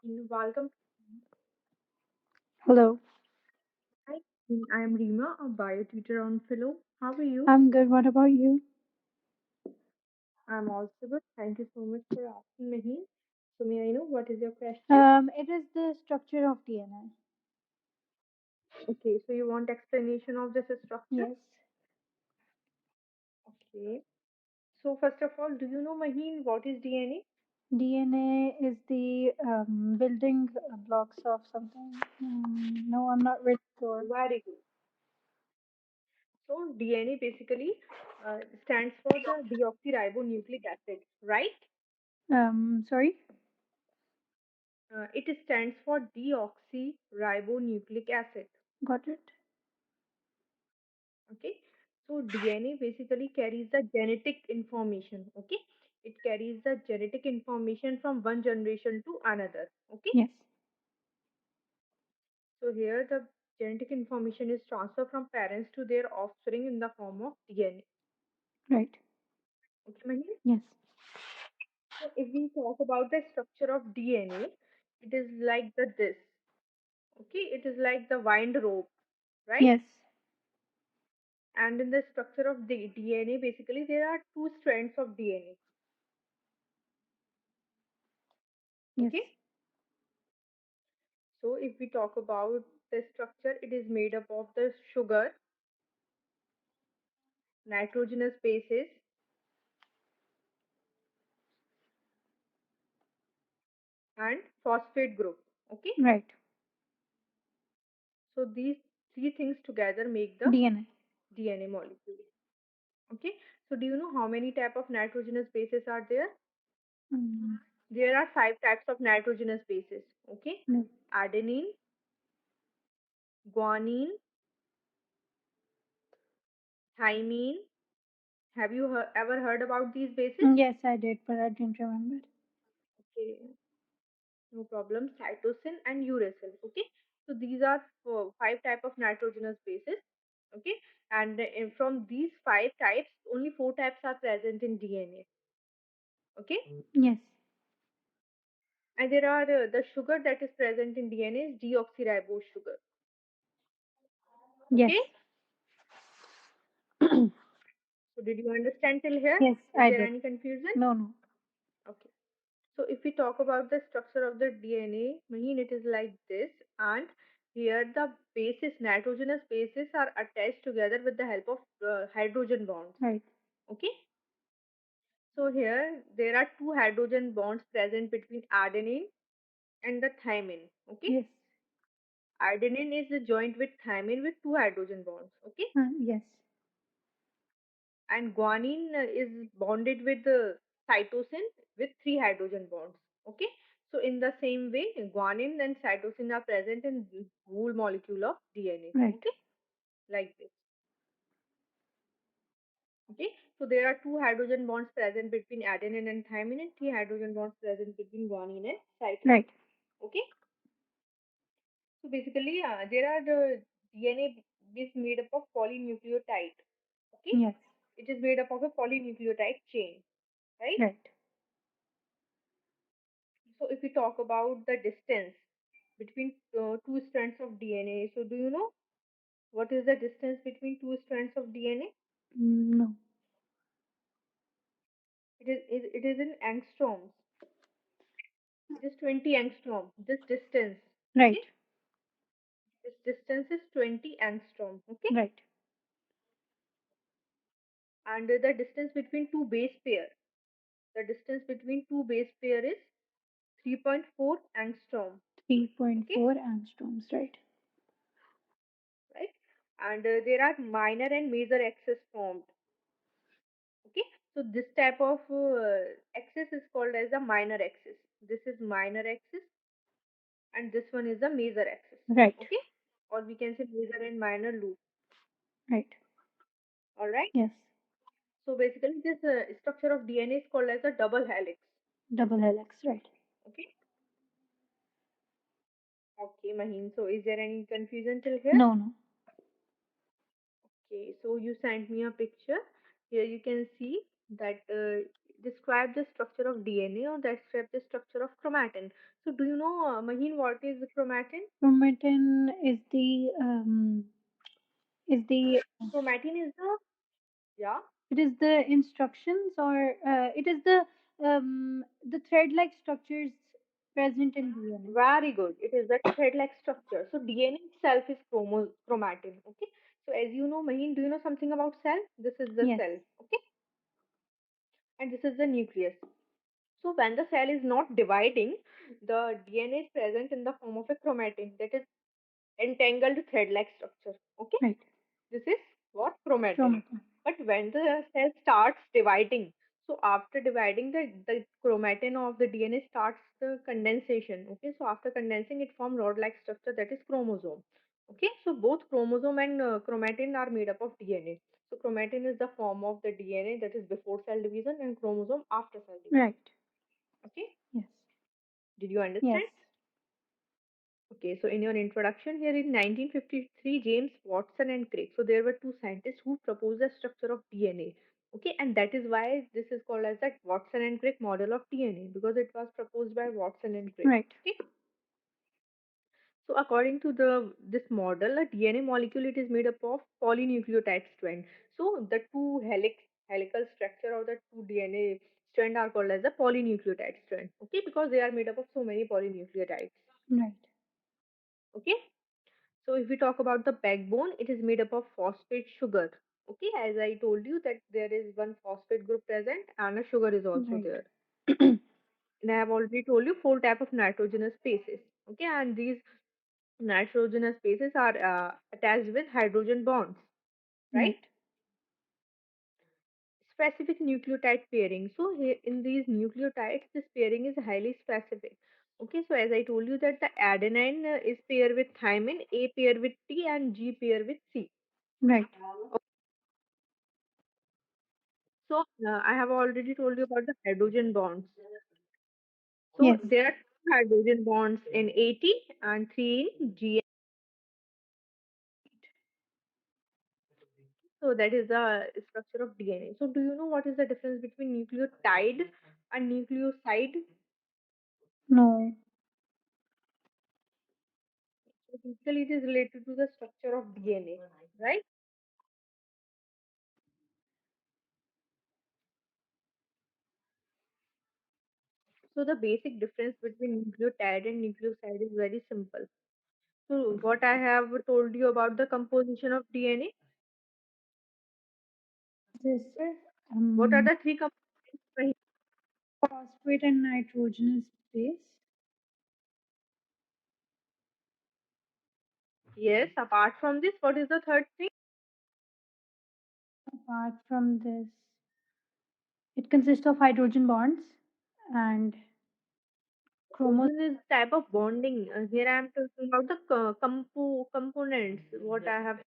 Welcome. Hello. Hi, I am Rima, a bio tutor on Filo. How are you? I'm good. What about you? I'm also good. Thank you so much for asking me. So may I know what is your question? It is the structure of DNA. Okay, so you want explanation of this structure? Yes. Okay. So first of all, do you know Maheen what is DNA? DNA is the building blocks of something. No, I'm not really sure. Very good. So DNA basically stands for the deoxyribonucleic acid, right? Sorry. It stands for deoxyribonucleic acid. Got it. Okay, so DNA basically carries the genetic information. Okay, it carries the genetic information from one generation to another. Okay, Yes. so here the genetic information is transferred from parents to their offspring in the form of DNA. Right. Okay, Mahir? Yes. So if we talk about the structure of DNA, it is like the this. Okay, it is like the wind rope, right? Yes. And in the structure of the DNA, basically there are two strands of DNA. Yes. Okay, so if we talk about the structure, it is made up of the sugar, nitrogenous bases, and phosphate group. Okay, Right. so these three things together make the DNA. DNA molecule. Okay, so do you know how many type of nitrogenous bases are there? Mm, There are five types of nitrogenous bases. Okay, no. adenine, guanine, thymine. Have you ever heard about these bases? Yes, I did, but I didn't remember. Okay, no problem. Cytosine and uracil. Okay, so these are five type of nitrogenous bases. Okay, and from these five types, only four types are present in DNA. Okay, Yes. and there are the sugar that is present in DNA is deoxyribose sugar. Yes. Okay, so did you understand till here? Yes, Is I there did. any confusion? No, no. Okay. So if we talk about the structure of the DNA, Maheen, it is like this, and here the bases, nitrogenous bases are attached together with the help of hydrogen bonds. Right. Okay, so here there are two hydrogen bonds present between adenine and the thymine. Okay, Yes. adenine is joined with thymine with two hydrogen bonds. Okay, Yes. and guanine is bonded with cytosine with three hydrogen bonds. Okay, so in the same way, guanine and cytosine are present in the whole molecule of DNA. Right. Okay, like this. Okay, so there are two hydrogen bonds present between adenine and thymine, and three hydrogen bonds present between guanine and cytosine. Right. Okay, so basically, there are the DNA is made up of polynucleotide. Okay, Yes. it is made up of a polynucleotide chain, right? Right. So if we talk about the distance between two strands of DNA, so do you know what is the distance between two strands of DNA? No. It is in angstroms. It is 20 angstrom. This distance, Right. okay? This distance is 20 angstrom, okay? Right. And the distance between two base pair, the distance between two base pair is 3.4 angstrom, okay? 3.4 angstroms. Right. Right? And there are minor and major axes formed. Okay, so this type of axis is called as a minor axis. This is minor axis, and this one is the major axis. Right. Okay, or we can say major and minor loop. Right. All right. Yes. So basically, this structure of DNA is called as a double helix. Double helix. Right. Okay. Okay, Maheen. So is there any confusion till here? No, no. Okay. So you sent me a picture. Here you can see that describe the structure of DNA or describe the structure of chromatin. So, do you know, Maheen, what is chromatin? Chromatin is the Chromatin is the, yeah, it is the instructions, or it is the thread-like structures present in DNA. very good. It is the thread-like structure. So, DNA itself is chromatin. Okay. So, as you know, Maheen, do you know something about cell? This is the Yes, cell. Okay. And this is the nucleus. So, when the cell is not dividing, the DNA is present in the form of a chromatin, that is entangled thread-like structure. Okay. right. This is what? Chromatin. Chromatin. But when the cell starts dividing, so after dividing, the chromatin of the DNA starts the condensation. Okay, so after condensing, it forms rod-like structure, that is chromosome. Okay, so both chromosome and chromatin are made up of DNA. So chromatin is the form of the DNA that is before cell division, and chromosome after cell division. Right. Okay, Yes. did you Yes. understand? Okay, so in your introduction here in 1953, James Watson and Crick. So there were two scientists who proposed the structure of DNA. Okay, and that is why this is called as that Watson and Crick model of DNA because it was proposed by Watson and Crick. Right. Okay, so according to the this model, a DNA molecule it is made up of polynucleotide strand. So the two helical structure of the two DNA strand are called as the polynucleotide strand. Okay, because they are made up of so many polynucleotides. Right. Okay. So if we talk about the backbone, it is made up of phosphate sugar. Okay, as I told you that there is one phosphate group present and a sugar is also Right. there. And I have already told you four type of nitrogenous bases. Okay, and these nitrogenous bases are attached with hydrogen bonds, right? Right. Specific nucleotide pairing. So here in these nucleotides, this pairing is highly specific. Okay, so as I told you that the adenine is paired with thymine, A pair with T, and G pair with C. Right. So I have already told you about the hydrogen bonds. So Yes. there are two hydrogen bonds in AT and three in G. So that is the structure of DNA. So do you know what is the difference between nucleotide and nucleoside? No. So basically it is related to the structure of DNA, right? So the basic difference between nucleotide and nucleoside is very simple. So what I have told you about the composition of DNA, This what are um the three components? phosphate and nitrogenous base. Yes, apart from this, what is the third thing? Apart from this, it consists of hydrogen bonds and chromosomes. Hydrogen is type of bonding. Here I am talking about the components. What I have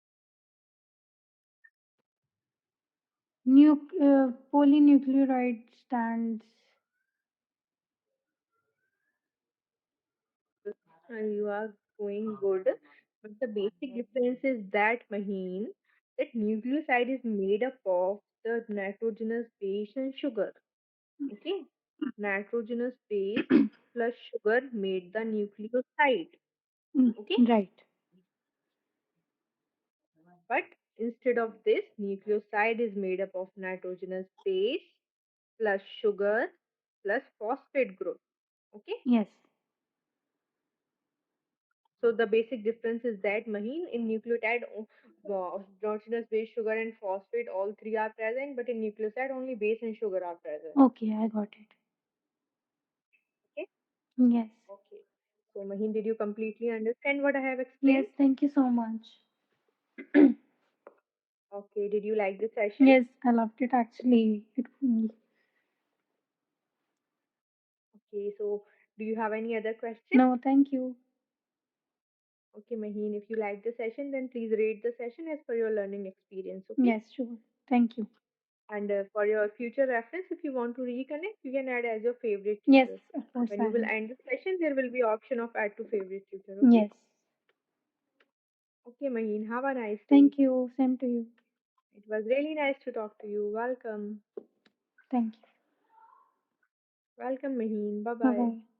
Polynucleotide stands. you are going good, but the basic difference is that Maheen, that nucleoside is made up of the nitrogenous base and sugar. Okay, nitrogenous base plus sugar made the nucleoside. Okay, Right. but instead of this, nucleoside is made up of nitrogenous base plus sugar plus phosphate group. Okay, Yes. so the basic difference is that Maheen in nucleotide, nitrogenous base, sugar, and phosphate all three are present, but in nucleoside only base and sugar are present. Okay, I got it. Okay, Yes. okay. So Maheen, did you completely understand what I have Yes, explained? thank you so much. Okay, did you like the session? Yes, I loved it actually. Okay, so do you have any other question? No, thank you. Okay, Maheen, if you like the session, then please rate the session as per your learning experience. Okay. Yes, sure. Thank you. And for your future reference, if you want to reconnect, you can add as your favorite Yes, tutor. of course When I you will will. end the session, there will be option of add to favorite tutor. Okay. Yes. Okay, Maheen, have a nice day. Thank you. Same to you. It was really nice to talk to you. Welcome. Thank you. Welcome, Maheen. Bye Bye bye. bye.